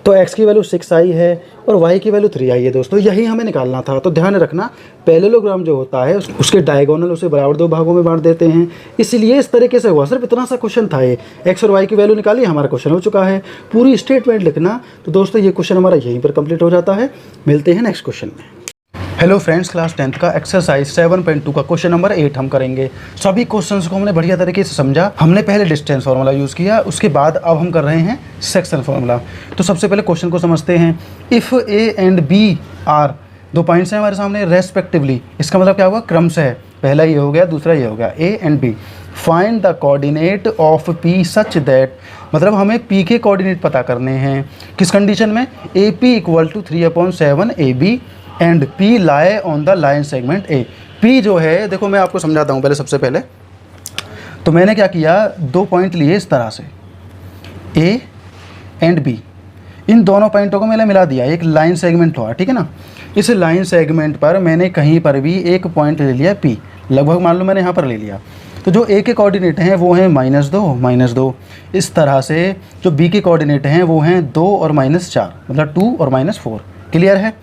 तो x की वैल्यू 6 आई है और y की वैल्यू 3 आई है दोस्तों, यही हमें निकालना था। तो ध्यान रखना, पैरेललोग्राम जो होता है उसके डायगोनल उसे बराबर 2 भागों में बांट देते हैं, इसीलिए इस तरीके से हुआ। सिर्फ इतना सा क्वेश्चन था ये, x और y की वैल्यू निकाली, हमारा क्वेश्चन हो चुका है। पूरी स्टेटमेंट लिखना। तो दोस्तों ये क्वेश्चन हमारा यहीं पर कंप्लीट हो जाता है। मिलते हैं नेक्स्ट क्वेश्चन में। हेलो फ्रेंड्स, क्लास 10th का एक्सरसाइज 7.2 का क्वेश्चन नंबर 8 हम करेंगे। सभी क्वेश्चंस को हमने बढ़िया तरीके से समझा। हमने पहले डिस्टेंस फार्मूला यूज़ किया, उसके बाद अब हम कर रहे हैं सेक्शन फार्मूला। तो सबसे पहले क्वेश्चन को समझते हैं। If A and B are, 2 points हैं हमारे सामने रेस्पेक्टिवली, इसका मतलब क्या हुआ क्रम से है, पहला ये हो गया, दूसरा ये हो गया, A and B. Find the coordinate of P such that, मतलब हमें पी के कोऑर्डिनेट पता करने हैं। किस कंडीशन में, A P = 3/7 AB and P lie on the line segment A। P जो है, देखो मैं आपको समझाता हूँ पहले। सबसे पहले तो मैंने क्या किया, 2 पॉइंट लिए इस तरह से, A एंड B, इन दोनों पॉइंटों को मैंने मिला दिया, एक लाइन सेगमेंट हुआ, ठीक है ना। इस लाइन सेगमेंट पर मैंने कहीं पर भी एक पॉइंट ले लिया P, लगभग मान लो मैंने यहाँ पर ले लिया। तो जो A के कोऑर्डिनेट हैं वो हैं -2 -2। इस तरह से जो B के कोऑर्डिनेट हैं वो हैं 2 और -4, मतलब 2 और -4। क्लियर है।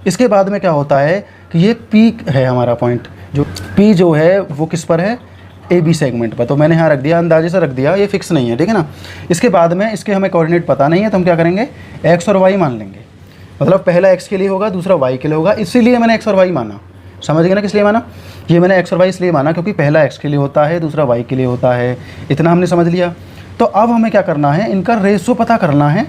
इसके बाद में क्या होता है कि ये P है हमारा पॉइंट, जो P जो है वो किस पर है, AB सेगमेंट पर। तो मैंने यहाँ रख दिया, अंदाजे से रख दिया, ये फिक्स नहीं है, ठीक है ना। इसके बाद में इसके हमें कोऑर्डिनेट पता नहीं है, तो हम क्या करेंगे, x और y मान लेंगे। मतलब पहला x के लिए होगा, दूसरा y के लिए होगा, इसीलिए मैंने x और y माना। समझ गए ना किस लिए माना, ये मैंने x और y इसलिए माना क्योंकि पहला x के लिए होता है, दूसरा y के लिए होता है। इतना हमने समझ लिया। तो अब हमें क्या करना है, इनका रेशो पता करना है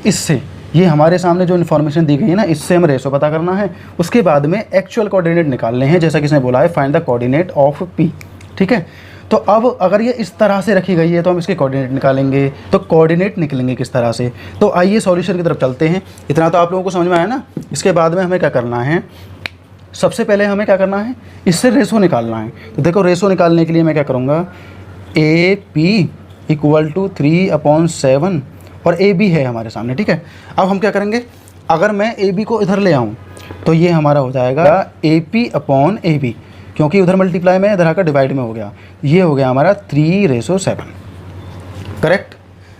इससे, ये हमारे सामने जो इन्फॉर्मेशन दी गई है ना, इससे हम रेशो पता करना है। उसके बाद में एक्चुअल कोऑर्डिनेट निकालने हैं, जैसा कि इसने बोला है find the coordinate of P. ठीक है, तो अब अगर ये इस तरह से रखी गई है तो हम इसके कोऑर्डिनेट निकालेंगे। तो कोऑर्डिनेट निकलेंगे किस तरह से, तो आइए सॉल्यूशन की तरफ चलते हैं। इतना तो आप लोगों को समझ में आया ना। इसके बाद में हमें क्या करना है, सबसे पहले हमें क्या करना है, इससे रेशो निकालना है। तो देखो रेशो निकालने के लिए मैं क्या करूँगा, ए पी इक्वल टू 3/7 और ए बी है हमारे सामने। ठीक है, अब हम क्या करेंगे, अगर मैं ए बी को इधर ले आऊँ तो ये हमारा हो जाएगा A P upon A B, क्योंकि उधर मल्टीप्लाई में इधर आकर डिवाइड में हो गया। ये हो गया हमारा 3/7, करेक्ट।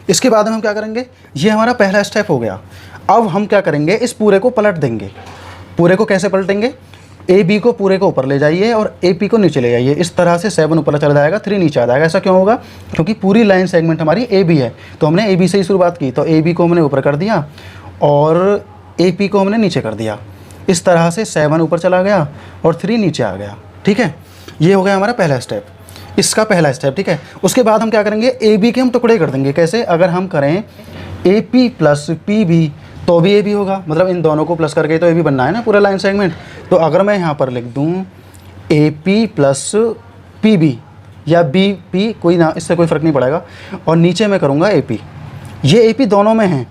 इसके बाद हम क्या करेंगे, ये हमारा पहला स्टेप हो गया। अब हम क्या करेंगे, इस पूरे को पलट देंगे। पूरे को कैसे पलटेंगे, ए बी को पूरे को ऊपर ले जाइए और ए पी को नीचे ले जाइए। इस तरह से 7 ऊपर चला जाएगा, 3 नीचे आ जाएगा। ऐसा क्यों होगा, क्योंकि पूरी लाइन सेगमेंट हमारी ए बी है, तो हमने ए बी से ही शुरुआत की। तो ए बी को हमने ऊपर कर दिया और ए पी को हमने नीचे कर दिया। इस तरह से 7 ऊपर चला गया और 3 नीचे आ गया। ठीक है, ये हो गया हमारा पहला स्टेप, इसका पहला स्टेप। ठीक है, उसके बाद हम क्या करेंगे, ए बी के हम टुकड़े कर देंगे। कैसे, अगर हम करें A P plus P B तो भी ए बी होगा, मतलब इन दोनों को प्लस करके तो ए बी बनना है ना पूरा लाइन सेगमेंट। तो अगर मैं यहाँ पर लिख दूँ A P plus P B या बी पी, कोई ना, इससे कोई फ़र्क नहीं पड़ेगा। और नीचे मैं करूँगा ए पी, ये ए पी दोनों में है,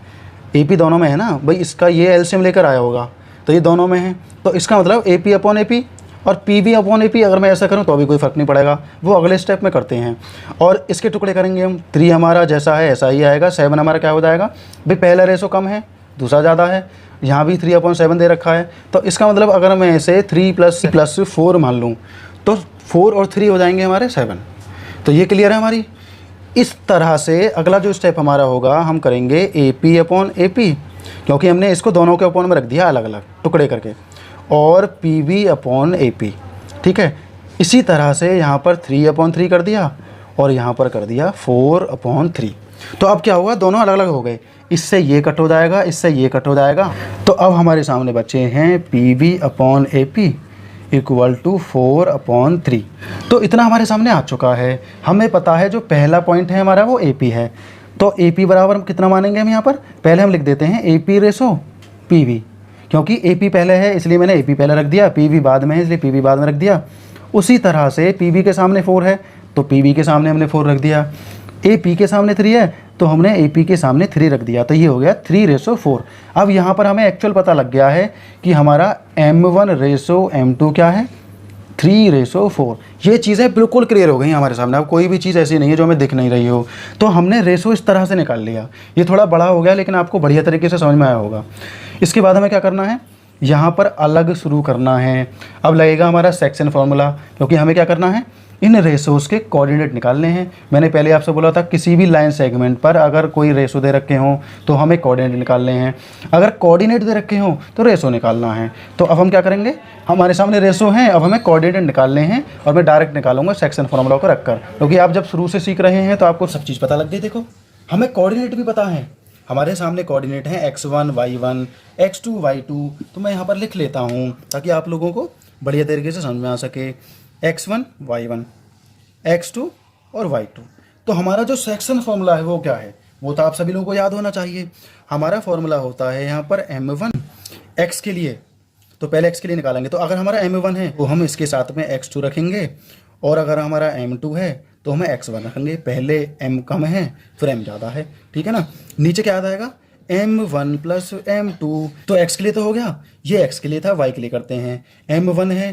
ए पी दोनों में है ना भाई, इसका ये एलसीएम लेकर आया होगा तो ये दोनों में है। तो इसका मतलब A P upon A P और P B upon A P, अगर मैं ऐसा करूँ तो भी कोई फ़र्क नहीं पड़ेगा, वो अगले स्टेप में करते हैं। और इसके टुकड़े करेंगे हम, 3 हमारा जैसा है ऐसा ही आएगा, 7 हमारा क्या हो जाएगा भाई, पहला रेशो कम है दूसरा ज़्यादा है, यहाँ भी 3/7 दे रखा है। तो इसका मतलब अगर मैं इसे 3 + 4 मान लूँ तो 4 और 3 हो जाएंगे हमारे 7। तो ये क्लियर है हमारी। इस तरह से अगला जो स्टेप हमारा होगा, हम करेंगे ए पी अपॉन ए पी, क्योंकि हमने इसको दोनों के अपॉन में रख दिया अलग अलग टुकड़े करके, और P B upon A P. ठीक है, इसी तरह से यहाँ पर 3/3 कर दिया और यहाँ पर कर दिया 4/3। तो अब क्या होगा, दोनों अलग अलग हो गए, इससे ये कट हो जाएगा, इससे ये कट हो जाएगा। तो अब हमारे सामने बचे हैं P B upon A P equal to 4/3। तो इतना हमारे सामने आ चुका है। हमें पता है जो पहला पॉइंट है हमारा वो ए पी है। तो ए पी बराबर कितना मानेंगे हम, यहाँ पर पहले हम लिख देते हैं A P ratio P B, क्योंकि ए पी पहले है इसलिए मैंने ए पी पहले रख दिया, पी बी बाद में है इसलिए पी बी बाद में रख दिया। उसी तरह से पी बी के सामने 4 है तो पी बी के सामने हमने 4 रख दिया, ए पी के सामने 3 है तो हमने ए पी के सामने 3 रख दिया। तो ये हो गया 3/4। अब यहाँ पर हमें एक्चुअल पता लग गया है कि हमारा m1/m2 क्या है, 3/4। ये चीज़ें बिल्कुल क्लियर हो गई हमारे सामने। अब कोई भी चीज़ ऐसी नहीं है जो हमें दिख नहीं रही हो। तो हमने रेशो इस तरह से निकाल लिया। ये थोड़ा बड़ा हो गया लेकिन आपको बढ़िया तरीके से समझ में आया होगा। इसके बाद हमें क्या करना है, यहाँ पर अलग शुरू करना है। अब लगेगा हमारा सेक्शन फार्मूला, क्योंकि हमें क्या करना है, इन रेशोज के कोऑर्डिनेट निकालने हैं। मैंने पहले आपसे बोला था किसी भी लाइन सेगमेंट पर अगर कोई रेशो दे रखे हों तो हमें कोऑर्डिनेट निकालने हैं, अगर कोऑर्डिनेट दे रखे हों तो रेशो निकालना है। तो अब हम क्या करेंगे, हमारे सामने रेशो हैं, अब हमें कोऑर्डिनेट निकालने हैं और मैं डायरेक्ट निकालूंगा सेक्शन फार्मूला को रखकर, क्योंकि आप जब शुरू से सीख रहे हैं तो आपको सब चीज़ पता लग गई। देखो हमें कोऑर्डिनेट भी पता है, हमारे सामने कोऑर्डिनेट हैं x1 y1 x2 y2। तो मैं यहाँ पर लिख लेता हूँ ताकि आप लोगों को बढ़िया तरीके से समझ में आ सके, x1 y1 x2 और y2। तो हमारा जो सेक्शन फार्मूला है वो क्या है, वो तो आप सभी लोगों को याद होना चाहिए। हमारा फार्मूला होता है यहाँ पर m1 x के लिए, तो पहले x के लिए निकालेंगे। तो अगर हमारा m1 है तो हम इसके साथ में x2 रखेंगे, और अगर हमारा m2 है तो हमें x1 रखेंगे। पहले m कम है फिर m ज़्यादा है, ठीक है ना। नीचे क्या आ जाएगा, m1 + m2। तो x के लिए तो हो गया, ये x के लिए था, y के लिए करते हैं। m1 है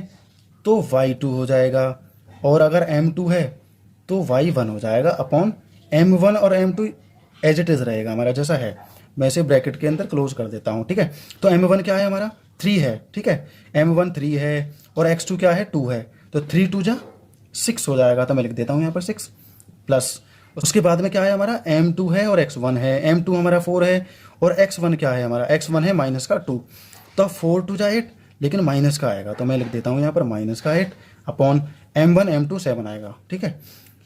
तो y2 हो जाएगा, और अगर m2 है तो y1 हो जाएगा अपॉन m1, और m2 एज इट इज़ रहेगा हमारा जैसा है। मैं इसे ब्रैकेट के अंदर क्लोज कर देता हूँ, ठीक है। तो m1 क्या है हमारा 3 है, ठीक है, m1 3 है और x2 क्या है 2 है, तो 3 2 जा 6 हो जाएगा। तो मैं लिख देता हूँ यहाँ पर 6 प्लस, उसके बाद में क्या है हमारा m2 है और x1 है। m2 हमारा 4 है और x1 क्या है हमारा, x1 है माइनस का 2, तो 4 2 जा 8, लेकिन माइनस का आएगा। तो मैं लिख देता हूँ यहाँ पर माइनस का 8 अपॉन m1 m2 7 आएगा, ठीक है।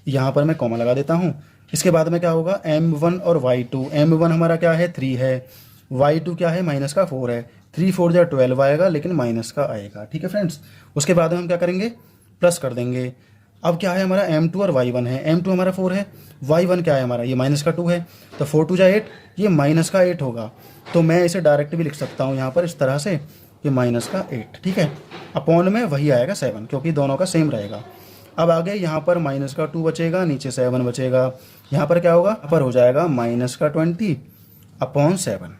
यहाँ पर मैं कॉमा लगा देता हूँ। इसके बाद में क्या होगा m1 और y2, m1 हमारा क्या है 3 है, y2 क्या है माइनस का 4 है, 3 4 जा 12 आएगा लेकिन माइनस का आएगा, ठीक है फ्रेंड्स। उसके बाद में हम क्या करेंगे, प्लस कर देंगे। अब क्या है हमारा m2 और y1 है, m2 हमारा 4 है, y1 क्या है हमारा, ये माइनस का 2 है, तो 4 2 जा 8, ये माइनस का 8 होगा। तो मैं इसे डायरेक्ट भी लिख सकता हूँ यहाँ पर इस तरह से, ये माइनस का 8, ठीक है। अपॉन में वही आएगा 7, क्योंकि दोनों का सेम रहेगा। अब आगे यहाँ पर माइनस का 2 बचेगा, नीचे 7 बचेगा, यहाँ पर क्या होगा, यहाँ पर हो जाएगा माइनस का 20 अपॉन 7।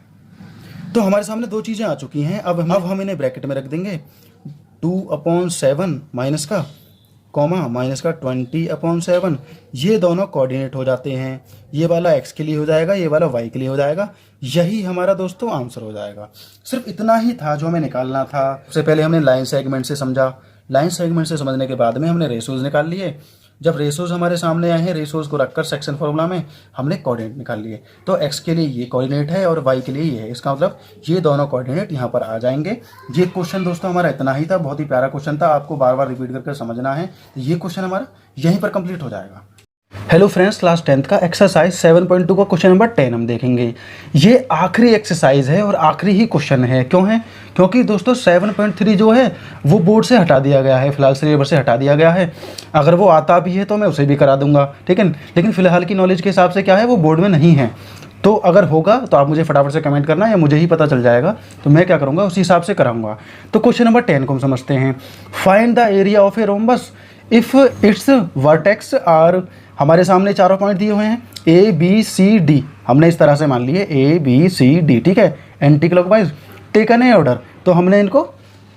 तो हमारे सामने दो चीज़ें आ चुकी हैं। अब हम इन्हें ब्रैकेट में रख देंगे, 2/7 माइनस का कॉमा माइनस का 20/7, ये दोनों कोऑर्डिनेट हो जाते हैं। ये वाला x के लिए हो जाएगा, ये वाला y के लिए हो जाएगा। यही हमारा दोस्तों आंसर हो जाएगा। सिर्फ इतना ही था जो हमें निकालना था। सबसे पहले हमने लाइन सेगमेंट से समझा, लाइन सेगमेंट से समझने के बाद में हमने रेशोज निकाल लिए। जब रेशोज हमारे सामने आए हैं, रेशोज को रखकर सेक्शन फॉर्मूला में हमने कोऑर्डिनेट निकाल लिए। तो x के लिए ये कोऑर्डिनेट है और y के लिए ये है, इसका मतलब ये दोनों कोऑर्डिनेट यहाँ पर आ जाएंगे। ये क्वेश्चन दोस्तों हमारा इतना ही था, बहुत ही प्यारा क्वेश्चन था, आपको बार बार रिपीट करके समझना है। ये क्वेश्चन हमारा यहीं पर कंप्लीट हो जाएगा। हेलो फ्रेंड्स, क्लास 10th का एक्सरसाइज 7.2 का क्वेश्चन नंबर 10 हम देखेंगे। ये आखिरी एक्सरसाइज है और आखिरी ही क्वेश्चन है। क्यों है? क्योंकि दोस्तों 7.3 जो है वो बोर्ड से हटा दिया गया है, फिलहाल सिलेबस से हटा दिया गया है। अगर वो आता भी है तो मैं उसे भी करा दूंगा, ठीक है। लेकिन फिलहाल की नॉलेज के हिसाब से क्या है, वो बोर्ड में नहीं है। तो अगर होगा तो आप मुझे फटाफट से कमेंट करना, या मुझे ही पता चल जाएगा, तो मैं क्या करूँगा उसी हिसाब से कराऊंगा। तो क्वेश्चन नंबर 10 को हम समझते हैं। Find the area of a rhombus if its vertex are, हमारे सामने चारों पॉइंट दिए हुए हैं ए बी सी डी, हमने इस तरह से मान लिए ए बी सी डी, ठीक है, anti clockwise, taken a order. तो हमने इनको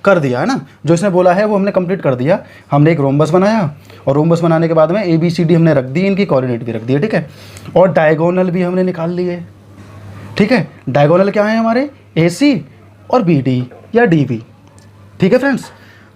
कर दिया है ना, जो इसने बोला है वो हमने कंप्लीट कर दिया। हमने एक रोम्बस बनाया और रोम्बस बनाने के बाद में ए बी सी डी हमने रख दी, इनकी कोऑर्डिनेट भी रख दिए, ठीक है। और डायगोनल भी हमने निकाल लिए, ठीक है। डायगोनल क्या है हमारे, ए सी और बी डी या डी बी, ठीक है फ्रेंड्स।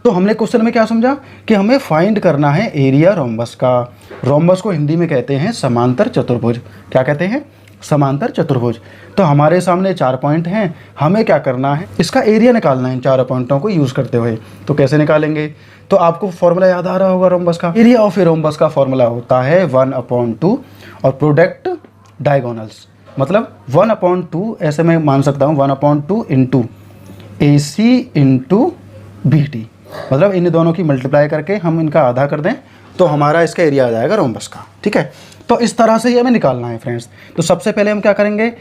तो हमने क्वेश्चन में क्या समझा कि हमें फाइंड करना है एरिया रोम्बस का। रोम्बस को हिंदी में कहते हैं समांतर चतुर्भुज। क्या कहते हैं? समांतर चतुर्भुज। तो हमारे सामने 4 पॉइंट हैं, हमें क्या करना है, इसका एरिया निकालना है इन 4 पॉइंटों को यूज़ करते हुए। तो कैसे निकालेंगे? तो आपको फॉर्मूला याद आ रहा होगा रोम्बस का। एरिया ऑफ ए रोम्बस का फॉर्मूला होता है 1/2 और प्रोडक्ट डायगोनल्स, मतलब 1/2 ऐसे मैं मान सकता हूँ, 1/2 इंटू ए सी इंटू बी टी, मतलब इन दोनों की मल्टीप्लाई करके हम इनका आधा कर दें तो हमारा इसका एरिया आ जाएगा रोम्बस का, ठीक है। तो इस तरह से ही हमें निकालना है फ्रेंड्स। तो सबसे पहले हम क्या करेंगे,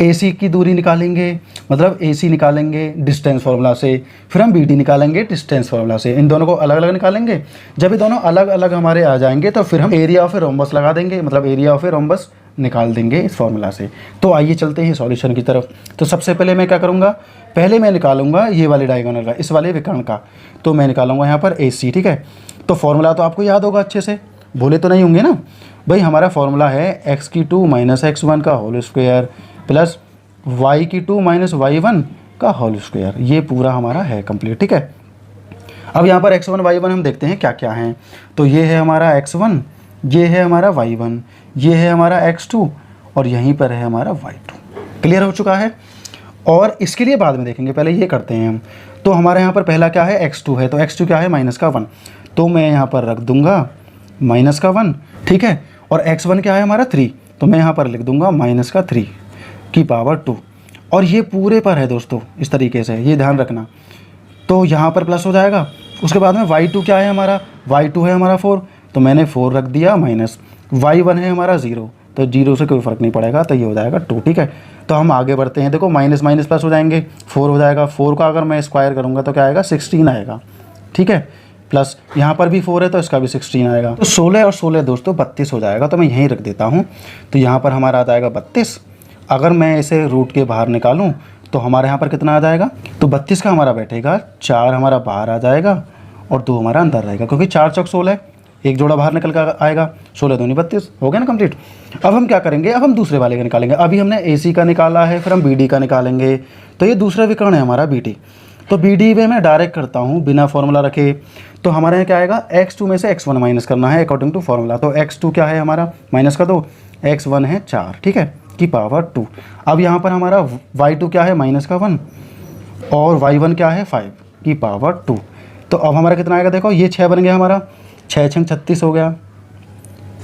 AC की दूरी निकालेंगे, मतलब AC निकालेंगे डिस्टेंस फार्मूला से, फिर हम BD निकालेंगे डिस्टेंस फार्मूला से। इन दोनों को अलग अलग निकालेंगे। जब ये दोनों अलग अलग हमारे आ जाएंगे तो फिर हम एरिया ऑफ ए रोम्बस लगा देंगे, मतलब एरिया ऑफ ए रोम्बस निकाल देंगे इस फार्मूला से। तो आइए चलते हैं सॉल्यूशन की तरफ। तो सबसे पहले मैं क्या करूँगा, पहले मैं निकालूंगा ये वाले डायगोनल का, इस वाले विकर्ण का। तो मैं निकालूंगा यहाँ पर AC, ठीक है। तो फॉर्मूला तो आपको याद होगा अच्छे से, भूले तो नहीं होंगे ना भाई। हमारा फॉर्मूला है x2 - x1 का whole square plus y2 - y1 का होल स्क्वायर। ये पूरा हमारा है कंप्लीट, ठीक है। अब यहाँ पर x1 y1 हम देखते हैं क्या क्या हैं। तो ये है हमारा x1, ये है हमारा y1, ये है हमारा x2 और यहीं पर है हमारा y2। क्लियर हो चुका है। और इसके लिए बाद में देखेंगे, पहले ये करते हैं हम। तो हमारे यहाँ पर पहला क्या है, x2 है, तो x2 क्या है, -1। तो मैं यहाँ पर रख दूंगा -1, ठीक है। और x1 क्या है हमारा 3, तो मैं यहाँ पर लिख दूंगा -3 की पावर 2। और ये पूरे पर है दोस्तों, इस तरीके से, ये ध्यान रखना। तो यहाँ पर प्लस हो जाएगा। उसके बाद में y2 क्या है हमारा, y2 है हमारा 4, तो मैंने 4 रख दिया माइनस। y1 है हमारा 0, तो 0 से कोई फ़र्क नहीं पड़ेगा, तो ये हो जाएगा 2, ठीक है। तो हम आगे बढ़ते हैं। देखो माइनस माइनस प्लस हो जाएंगे, 4 हो जाएगा। 4 का अगर मैं स्क्वायर करूँगा तो क्या आएगा, 16 आएगा, ठीक है। प्लस यहाँ पर भी 4 है तो इसका भी 16 आएगा। तो 16 और 16 दोस्तों 32 हो जाएगा। तो मैं यहीं रख देता हूँ। तो यहाँ पर हमारा आ जाएगा 32। अगर मैं इसे रूट के बाहर निकालूँ तो हमारे यहाँ पर कितना आ जाएगा, तो 32 का हमारा बैठेगा, 4 हमारा बाहर आ जाएगा और 2 हमारा अंदर रहेगा, क्योंकि 4 चौक 16, एक जोड़ा बाहर निकल कर आएगा, 16 दूनी 32, हो गया ना कंप्लीट। अब हम क्या करेंगे, अब हम दूसरे वाले का निकालेंगे। अभी हमने AC का निकाला है, फिर हम BD का निकालेंगे। तो ये दूसरा विकर्ण है हमारा BD। तो BD में मैं डायरेक्ट करता हूँ बिना फॉर्मूला रखे। तो हमारे यहाँ क्या आएगा, x2 में से x1 माइनस करना है अकॉर्डिंग टू फॉर्मूला। तो x2 क्या है हमारा, माइनस का 2, x1 है 4, ठीक है, की पावर 2। अब यहाँ पर हमारा y2 क्या है, -1 और y1 क्या है 5 की पावर 2। तो अब हमारा कितना आएगा, देखो ये 6 बन गया हमारा, 6 6 36 हो गया।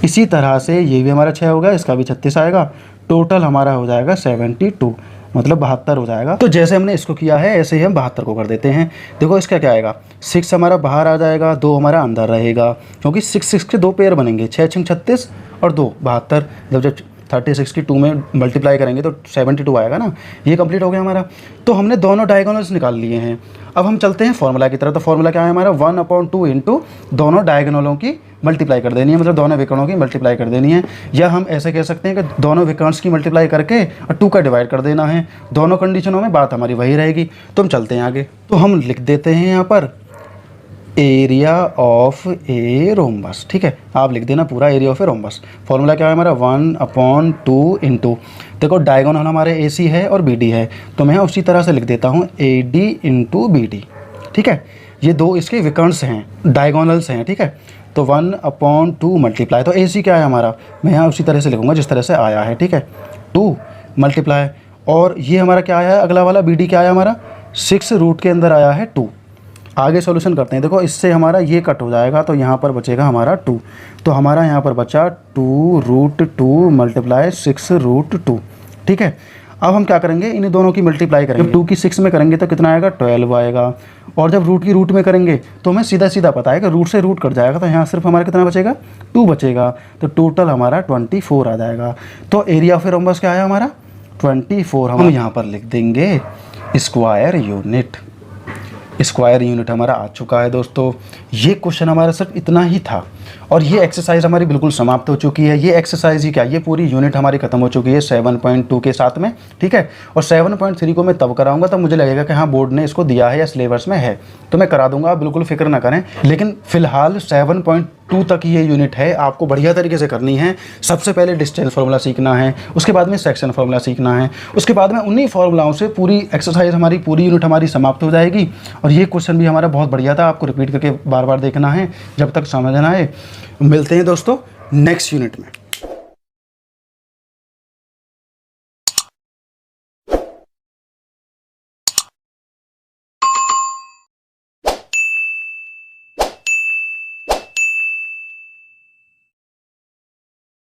इसी तरह से ये भी हमारा 6 हो गया, इसका भी 36 आएगा। टोटल हमारा हो जाएगा 72। मतलब 72 हो जाएगा। तो जैसे हमने इसको किया है ऐसे ही हम 72 को कर देते हैं। देखो इसका क्या आएगा, 6 हमारा बाहर आ जाएगा, 2 हमारा अंदर रहेगा, क्योंकि 6 के 2 पेयर बनेंगे, 6 6 36 और 2 72। जब 36 की 2 में मल्टीप्लाई करेंगे तो 72 आएगा ना। ये कंप्लीट हो गया हमारा। तो हमने दोनों डायगोनल्स निकाल लिए हैं। अब हम चलते हैं फॉर्मूला की तरफ। तो फॉर्मूला क्या है हमारा, 1/2 इंटू दोनों डायगोनलों की मल्टीप्लाई कर देनी है, मतलब दोनों विकर्णों की मल्टीप्लाई कर देनी है। या हम ऐसे कह सकते हैं कि दोनों विकर्ण्स की मल्टीप्लाई करके और 2 का डिवाइड कर देना है। दोनों कंडीशनों में बात हमारी वही रहेगी। तो हम चलते हैं आगे। तो हम लिख देते हैं यहाँ पर एरिया ऑफ ए रोम्बस। ठीक है, आप लिख देना पूरा area of a rhombus. Formula क्या है हमारा, 1/2 इंटू, देखो डायगोनल हमारे ए सी है और बी डी है, तो मैं उसी तरह से लिख देता हूँ A D into B D. ठीक है, ये दो इसके विकर्ण्स हैं, डायगोनल्स हैं। ठीक है, तो 1/2 मल्टीप्लाई, तो ए सी क्या है हमारा, मैं यहाँ उसी तरह से लिखूँगा जिस तरह से आया है। ठीक है, 2 मल्टीप्लाई, और ये हमारा क्या आया है अगला वाला, बी डी क्या आया हमारा, 6 रूट के अंदर आया है 2। आगे सॉल्यूशन करते हैं। देखो इससे हमारा ये कट हो जाएगा, तो यहाँ पर बचेगा हमारा 2। तो हमारा यहाँ पर बचा 2√2 मल्टीप्लाई 6√2। ठीक है, अब हम क्या करेंगे, इन दोनों की मल्टीप्लाई करेंगे। जब 2 की 6 में करेंगे तो कितना आएगा, 12 आएगा। और जब रूट की रूट में करेंगे तो हमें सीधा सीधा पता है कि रूट से रूट कट जाएगा, तो यहाँ सिर्फ हमारा कितना बचेगा, 2 बचेगा। तो टोटल हमारा 24 आ जाएगा। तो एरिया ऑफ ए रोम्बस क्या है हमारा, 24। हम यहाँ पर लिख देंगे स्क्वायर यूनिट। स्क्वायर यूनिट हमारा आ चुका है दोस्तों। ये क्वेश्चन हमारा सिर्फ इतना ही था और ये एक्सरसाइज हमारी बिल्कुल समाप्त हो चुकी है। ये एक्सरसाइज ही क्या, ये पूरी यूनिट हमारी खत्म हो चुकी है 7.2 के साथ में। ठीक है, और 7.3 को मैं तब कराऊंगा तब मुझे लगेगा कि हाँ बोर्ड ने इसको दिया है या सिलेबस में है, तो मैं करा दूंगा, आप बिल्कुल फिक्र ना करें। लेकिन फिलहाल 7.2 तक ये यूनिट है, आपको बढ़िया तरीके से करनी है। सबसे पहले डिस्टेंस फार्मूला सीखना है, उसके बाद में सेक्शन फार्मूला सीखना है, उसके बाद में उन्हीं फार्मूलाओं से पूरी एक्सरसाइज हमारी, पूरी यूनिट हमारी समाप्त हो जाएगी। और ये क्वेश्चन भी हमारा बहुत बढ़िया था, आपको रिपीट करके बार बार देखना है जब तक समझ ना आए। मिलते हैं दोस्तों नेक्स्ट यूनिट में।